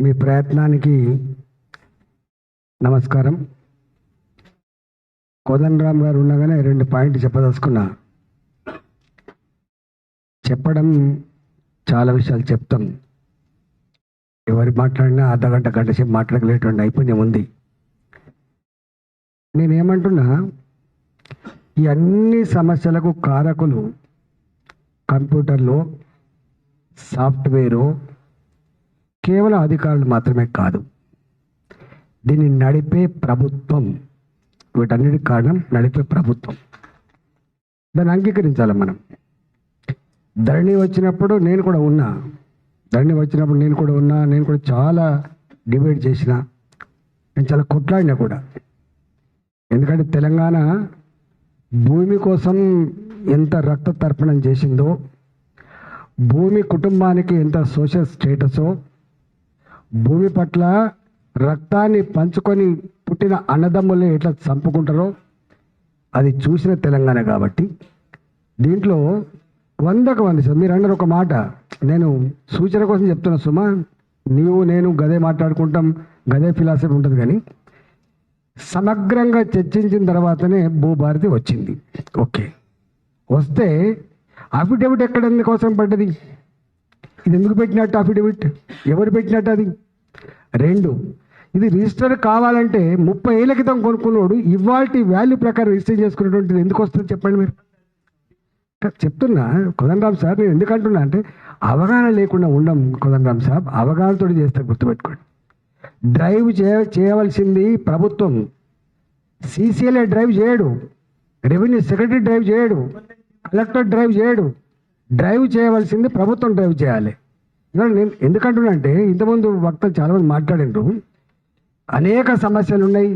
మీ ప్రయత్నానికి నమస్కారం. కోదండరామ్ గారు ఉండగానే 2 పాయింట్లు చెప్పదలుచుకున్నా. చెప్పడం చాలా విషయాలు చెప్తాం, ఎవరు మాట్లాడినా అర్ధగంట గంట సేపు మాట్లాడగలేటువంటి నైపుణ్యం ఉంది. నేనేమంటున్నా, ఈ అన్ని సమస్యలకు కారకులు కంప్యూటర్లో సాఫ్ట్వేరు కేవలం అధికారులు మాత్రమే కాదు, దీన్ని నడిపే ప్రభుత్వం. వీటన్నిటికి కారణం నడిపే ప్రభుత్వం. దాన్ని అంగీకరించాలి మనం. ధరణి వచ్చినప్పుడు నేను కూడా ఉన్నా, నేను కూడా చాలా డిబేట్ చేసిన, నేను చాలా కొట్లాడినా కూడా. ఎందుకంటే తెలంగాణ భూమి కోసం ఎంత రక్త తర్పణం చేసిందో, భూమి కుటుంబానికి ఎంత సోషల్ స్టేటసో, భూమి పట్ల రక్తాన్ని పంచుకొని పుట్టిన అన్నదమ్ములే ఎట్లా చంపుకుంటారో అది చూసిన తెలంగాణ. కాబట్టి దీంట్లో 100కు 100 మీరు అన్నారు ఒక మాట, నేను సూచన కోసం చెప్తున్నా సుమా, నీవు నేను గదే మాట్లాడుకుంటాం, గదే ఫిలాసఫీ ఉంటుంది. కానీ సమగ్రంగా చర్చించిన తర్వాతనే భూభారతి వచ్చింది. ఓకే, వస్తే అఫిడవిట్ ఎక్కడ ఎందుకోసం పడ్డది? ఇది ఎందుకు పెట్టినట్టు అఫిడవిట్? ఎవరు పెట్టినట్టు అది? 2, ఇది రిజిస్టర్ కావాలంటే 30 ఏళ్ల క్రితం కొనుక్కున్నాడు ఇవాల్టి వాల్యూ ప్రకారం రిజిస్టర్ చేసుకునేటువంటిది ఎందుకు వస్తుంది చెప్పండి మీరు? చెప్తున్నా కోదండరామ్ సార్, నేను ఎందుకంటున్నా అంటే అవగాహన లేకుండా ఉండం కోదండరామ్ సాబ్, అవగాహనతో చేస్తే గుర్తుపెట్టుకోండి. డ్రైవ్ చేయవలసింది ప్రభుత్వం. సీసీఎల్ఏ డ్రైవ్ చేయడు, రెవెన్యూ సెక్రటరీ డ్రైవ్ చేయడు, కలెక్టర్ డ్రైవ్ చేయడు. డ్రైవ్ చేయవలసింది ప్రభుత్వం డ్రైవ్ చేయాలి. ఇవాళ నేను ఎందుకంటున్నా అంటే, ఇంతకుముందు వక్తలు చాలామంది మాట్లాడిండ్రు, అనేక సమస్యలు ఉన్నాయి,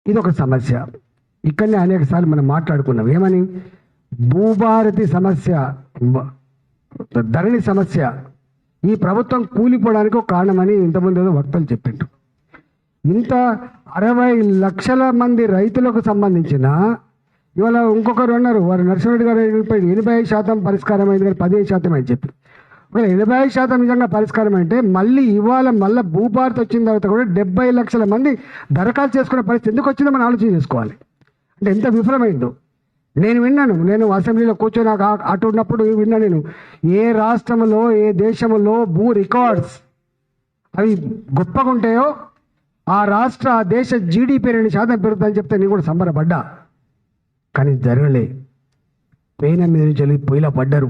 ఇది ఒక సమస్య. ఇక్కడనే అనేక సార్లు మనం మాట్లాడుకున్నాం. ఏమని? భూభారతి సమస్య, ధరణి సమస్య ఈ ప్రభుత్వం కూలిపోవడానికి ఒక కారణమని ఇంతకుముందు ఏదో వక్తలు చెప్పిండ్రు. ఇంత 60 లక్షల మంది రైతులకు సంబంధించిన, ఇవాళ ఇంకొకరు అన్నారు, వారు నరసింహరెడ్డి గారు 85% పరిష్కారం అయింది కానీ 15% అని చెప్పి. ఒకవేళ 85% నిజంగా పరిష్కారం అంటే మళ్ళీ మళ్ళీ భూభారతి వచ్చిన తర్వాత కూడా 70 లక్షల మంది దరఖాస్తు చేసుకునే పరిస్థితి ఎందుకు వచ్చిందో మనం ఆలోచన చేసుకోవాలి. అంటే ఎంత విఫలమైందో నేను విన్నాను. నేను అసెంబ్లీలో కూర్చొని నాకు అటు ఉన్నప్పుడు విన్నా. నేను ఏ రాష్ట్రంలో ఏ దేశంలో భూ రికార్డ్స్ అవి గొప్పగా ఉంటాయో ఆ రాష్ట్ర ఆ దేశ జీడిపి 2% పెరుగుతుందని చెప్తే నేను కూడా సంబరపడ్డా. కానీ జరగలే. పేన మీద నుంచి వెళ్ళి పొయ్యిలా పడ్డారు,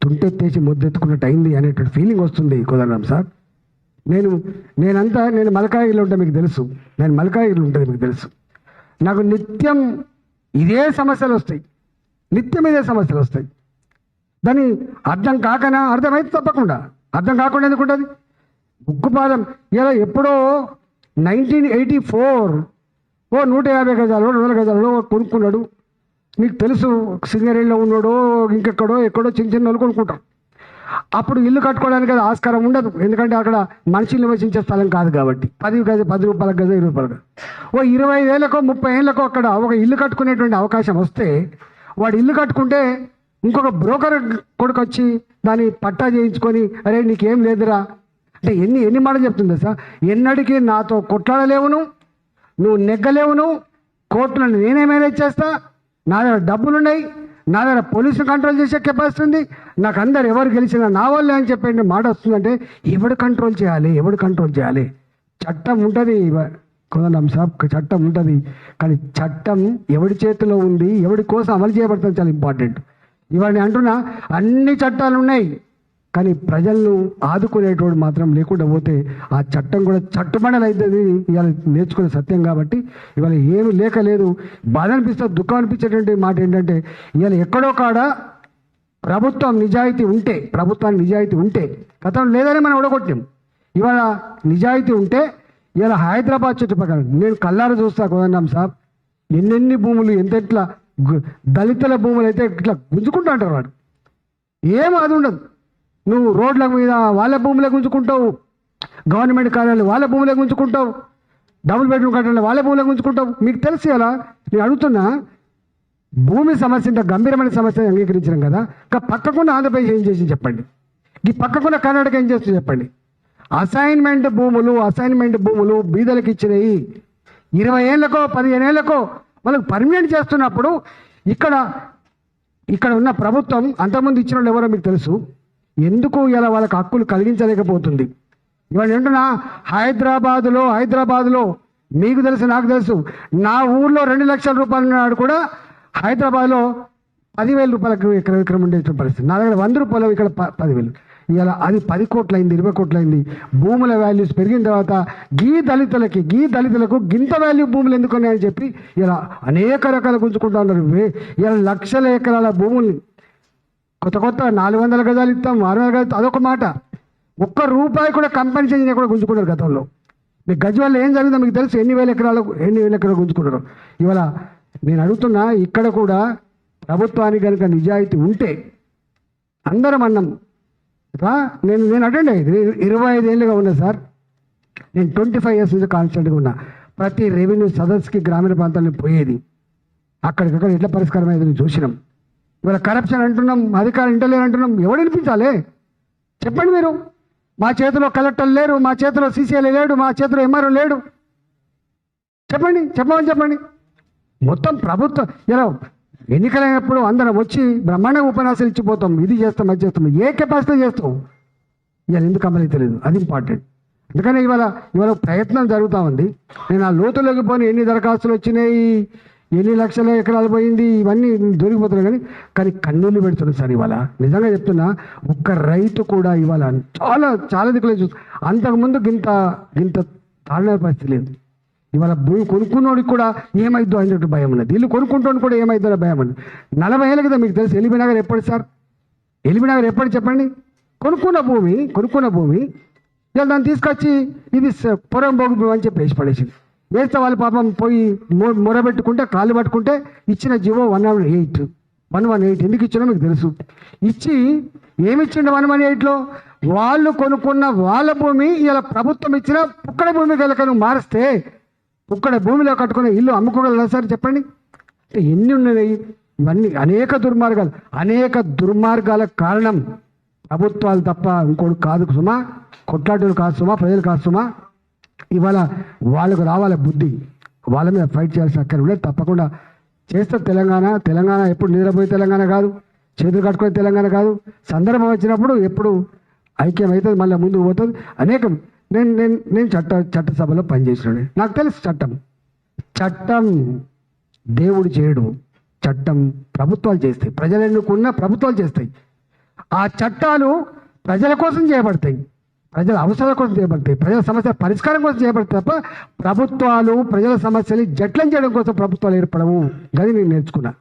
తుంటెత్తేసి ముద్దెత్తుకున్నట్టు అయింది అనేటువంటి ఫీలింగ్ వస్తుంది కోదండరామ్ సార్. నేను మల్కాగిరిలో ఉంటే మీకు తెలుసు, ఉంటుంది మీకు తెలుసు. నాకు నిత్యం ఇదే సమస్యలు వస్తాయి, దాన్ని అర్థం కాకనా? అర్థమైతే తప్పకుండా, అర్థం కాకుండా ఎందుకు ఉంటుంది? ఉక్కుపాదం ఇలా ఎప్పుడో 1984 150 గజాలు 200 గజాలలో కొనుక్కున్నాడు. మీకు తెలుసు, సింగరేణిలో ఉన్నాడో ఎక్కడో చిన్న వాళ్ళు కొనుక్కుంటారు. అప్పుడు ఇల్లు కట్టుకోవడానికి అది ఆస్కారం ఉండదు, ఎందుకంటే అక్కడ మనుషులు నివసించే స్థలం కాదు కాబట్టి. 10 రూపాయల గజ 20 రూపాయల గజ 25 ఏళ్ళకో 30 ఏళ్ళకో అక్కడ ఒక ఇల్లు కట్టుకునేటువంటి అవకాశం వస్తే, వాడు ఇల్లు కట్టుకుంటే ఇంకొక బ్రోకర్ కొడుకు వచ్చి దాన్ని పట్టా చేయించుకొని, అరే నీకేం లేదురా అంటే ఎన్ని మాటలు చెప్తుంది సార్. ఎన్నడికి నాతో కొట్లాడలేవు, నువ్వు నెగ్గలేవు, కోర్టులను నేనే మేనేజ్ చేస్తా, నా దగ్గర డబ్బులున్నాయి, నా దగ్గర పోలీసులు కంట్రోల్ చేసే కెపాసిటీ ఉంది, నాకు అందరు ఎవరు గెలిచినా నా వాళ్ళే అని చెప్పి మాట వస్తుందంటే ఎవడు కంట్రోల్ చేయాలి? చట్టం ఉంటుంది కోదండరామ్ సాబ్, చట్టం ఉంటుంది. కానీ చట్టం ఎవడి చేతిలో ఉంది, ఎవడి కోసం అమలు చేయబడుతుంది చాలా ఇంపార్టెంట్. ఇవాళ నేను అంటున్నా, అన్ని చట్టాలు ఉన్నాయి, కానీ ప్రజలను ఆదుకునేటోడు మాత్రం లేకుండా పోతే ఆ చట్టం కూడా చట్టుబండలు అవుతుంది. ఇవాళ నేర్చుకునే సత్యం కాబట్టి ఇవాళ ఏమీ లేదు. బాధ అనిపిస్తుంది, దుఃఖం అనిపించేటువంటి మాట ఏంటంటే, ఇవాళ ఎక్కడో కాడ ప్రభుత్వానికి నిజాయితీ ఉంటే గతంలో లేదని మనం ఓడగొట్టాం. ఇవాళ నిజాయితీ ఉంటే ఇవాళ హైదరాబాద్ చుట్టుపక్కల నేను కల్లారా చూస్తా కోదండరామ్ సాబ్, ఎన్నెన్ని భూములు ఎంతెట్లా దళితుల భూములు అయితే ఇట్లా గుంజుకుంటూ అంటారు. వాడు ఏం అది ఉండదు. నువ్వు రోడ్ల మీద వాళ్ళ భూములే గుంజుకుంటావు, గవర్నమెంట్ కార్యాలయాలు వాళ్ళ భూములే గుంజుకుంటావు, డబుల్ బెడ్రూమ్ కట్టాలి వాళ్ళ భూములే గుంజుకుంటావు. మీకు తెలిసి అలా నేను అడుగుతున్నా, భూమి సమస్య ఇంత గంభీరమైన సమస్య అంగీకరించడం కదా, ఇంకా పక్కకున్న ఆంధ్రప్రదేశ్ ఏం చేసి చెప్పండి, ఈ పక్కకున్న కర్ణాటక ఏం చేస్తుంది చెప్పండి. అసైన్మెంట్ భూములు బీదలకు ఇచ్చినాయి. 20 ఏళ్ళకో 15 ఏళ్ళకో వాళ్ళకు పర్మనెంట్ చేస్తున్నప్పుడు ఇక్కడ ఉన్న ప్రభుత్వం అంతకుముందు ఇచ్చిన వాళ్ళు ఎవరో మీకు తెలుసు. ఎందుకు ఇలా వాళ్ళకి హక్కులు కలిగించలేకపోతుంది? ఇవాళ ఏంటన్నా హైదరాబాదులో మీకు తెలుసు, నాకు తెలుసు, నా ఊర్లో 2 లక్షల రూపాయలు నాడు కూడా హైదరాబాద్లో 10,000 రూపాయలకు విక్రయం ఉండే పరిస్థితి. నా దగ్గర 100 రూపాయలు, ఇక్కడ 10,000. ఇలా అది 10 కోట్లయింది, 20 కోట్లయింది. భూముల వాల్యూస్ పెరిగిన తర్వాత గీ దళితులకు గింత వాల్యూ భూములు ఎందుకున్నాయని చెప్పి ఇలా అనేక రకాల గుంజుకుంటా ఉన్నారు. ఇలా లక్షల ఎకరాల భూముల్ని కొత్త 400 గజాలు ఇస్తాం, 600 గజాలు, అదొక మాట. ₹1 కూడా కంపెన్సేషన్ కూడా గుంజుకున్నారు గతంలో. మీకు గజ్వేల్ ఏం జరిగిందో మీకు తెలుసు. ఎన్ని వేల ఎకరాలు గుంజుకున్నారు. ఇవాళ నేను అడుగుతున్నా, ఇక్కడ కూడా ప్రభుత్వానికి కనుక నిజాయితీ ఉంటే అందరం అన్నాం. నేను అటెండ్ అయ్యేది 25 ఏళ్ళుగా ఉన్నా సార్. నేను 25 years నుంచి కాన్స్టెంట్గా ఉన్నా. ప్రతి రెవెన్యూ సదస్సుకి గ్రామీణ ప్రాంతాల్లో పోయేది. అక్కడికక్కడ ఎట్లా పరిష్కారం అయ్యేది చూసినాం. ఇవాళ కరప్షన్ అంటున్నాం, అధికారులు ఇంటలేరు అంటున్నాం. ఎవడు వినిపించాలి చెప్పండి మీరు? మా చేతిలో కలెక్టర్ లేరు, మా చేతిలో సీసీఎల్ లేడు, మా చేతిలో ఎంఆర్ఓ లేడు. చెప్పండి. మొత్తం ప్రభుత్వం ఇలా ఎన్నికలైనప్పుడు అందరం వచ్చి బ్రహ్మాండంగా ఉపన్యాసాలు ఇచ్చిపోతాం, ఇది చేస్తాం, అది చేస్తాం. ఏ కెపాసిటీ చేస్తాం? ఇవాళ ఎందుకు అమలు తెలియదు, అది ఇంపార్టెంట్. అందుకని ఇవాళ ప్రయత్నం జరుగుతూ ఉంది. నేను ఆ లోతులోకి పోని ఎన్ని దరఖాస్తులు వచ్చినాయి, ఎన్ని లక్షల ఎకరాలు పోయింది, ఇవన్నీ దొరికిపోతున్నాయి. కానీ కన్నీళ్ళు పెడుతున్నాయి సార్. ఇవాళ నిజంగా చెప్తున్నా, ఒక్క రైతు కూడా ఇవాళ చాలా దిక్కులే చూస్తూ, అంతకుముందు గింత తాళన పరిస్థితి లేదు. ఇవాళ భూమి కొనుక్కున్నోడికి కూడా ఏమైద్దో అనేటువంటి భయం ఉన్నది. ఇల్లు కొనుక్కుంటోని కూడా ఏమైద్దో భయం ఉన్నది. 40 ఏళ్ళ కదా మీకు తెలుసు ఎల్బీనగర్ ఎప్పుడు సార్? ఎల్బీనగర్ ఎప్పుడు చెప్పండి? కొనుక్కున్న భూమి ఇలా దాన్ని తీసుకొచ్చి ఇది పొరం భూమి అని చెప్పి వేసి పడేసింది. వేస్తే వాళ్ళు పాపం పోయి మొరబెట్టుకుంటే, కాళ్ళు పట్టుకుంటే ఇచ్చిన జీవో 118 ఎందుకు ఇచ్చినా మీకు తెలుసు. ఇచ్చి ఏమిచ్చిండు 118లో? వాళ్ళు కొనుక్కున్న వాళ్ళ భూమి ఇలా ప్రభుత్వం ఇచ్చిన పుక్కడ భూమి కనుక మారిస్తే పుక్కడ భూమిలో కట్టుకునే ఇల్లు అమ్ముకోగలరా సార్ చెప్పండి? ఎన్ని ఉన్నాయి ఇవన్నీ? అనేక దుర్మార్గాల కారణం ప్రభుత్వాలు తప్ప ఇంకోటి కాదు సుమా. కొట్లాటలు కాదు సుమా, ప్రజలు కాదు సుమా. ఇవాళ వాళ్ళకు రావాలి బుద్ధి, వాళ్ళ మీద ఫైట్ చేయాల్సిన అక్కడ ఉండేది. తప్పకుండా చేస్తే తెలంగాణ ఎప్పుడు నిద్రపోయే తెలంగాణ కాదు, చేతులు కట్టుకునే తెలంగాణ కాదు. సందర్భం వచ్చినప్పుడు ఎప్పుడు ఐక్యం అవుతుంది, మళ్ళీ ముందుకు పోతుంది. అనేకం నేను చట్టసభలో పనిచేసినాడు. నాకు తెలుసు చట్టం దేవుడు చేయడు, చట్టం ప్రభుత్వాలు చేస్తాయి. ప్రజలు ఎన్నుకున్న ప్రభుత్వాలు చేస్తాయి. ఆ చట్టాలు ప్రజల కోసం చేయబడతాయి, ప్రజల అవసరాల కోసం చేయబడతాయి, ప్రజల సమస్యల పరిష్కారం కోసం చేయబడతాయి తప్ప ప్రభుత్వాలు ప్రజల సమస్యలు జట్లం చేయడం కోసం ప్రభుత్వాలు ఏర్పడవు. గది నేను నేర్చుకున్నా.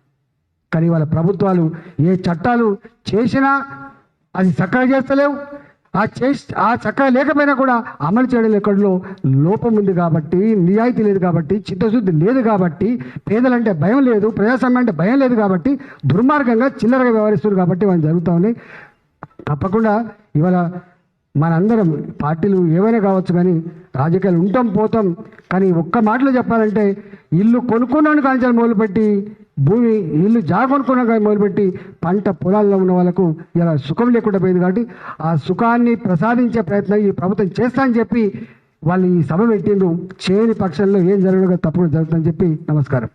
కానీ వాళ్ళ ప్రభుత్వాలు ఏ చట్టాలు చేసినా అది చక్కగా చేస్తలేవు. ఆ చక్కగా లేకపోయినా కూడా అమలు చేయడం ఎక్కడో లోపం ఉంది కాబట్టి, నిజాయితీ లేదు కాబట్టి, చిత్తశుద్ధి లేదు కాబట్టి, పేదలంటే భయం లేదు, ప్రజాస్వామ్యం అంటే భయం లేదు కాబట్టి దుర్మార్గంగా చిల్లరగా వ్యవహరిస్తున్నారు కాబట్టి వాళ్ళు జరుగుతూ ఉన్నాయి. తప్పకుండా ఇవాళ మనందరం పార్టీలు ఏవైనా కావచ్చు కానీ రాజకీయాలు ఉంటాం పోతాం. కానీ ఒక్క మాటలో చెప్పాలంటే, ఇల్లు కొనుక్కున్నాను కానీ మొదలుపెట్టి ఇల్లు కొనుక్కున్నా కానీ మొదలుపెట్టి పంట పొలాల్లో ఉన్న వాళ్ళకు ఇలా సుఖం లేకుండా పోయింది. కాబట్టి ఆ సుఖాన్ని ప్రసాదించే ప్రయత్నం ఈ ప్రభుత్వం చేస్తా అని చెప్పి వాళ్ళు ఈ సభ పెట్టిండ్రు. చేయని పక్షంలో ఏం జరగదు, తప్పకుండా జరుగుతుందని చెప్పి నమస్కారం.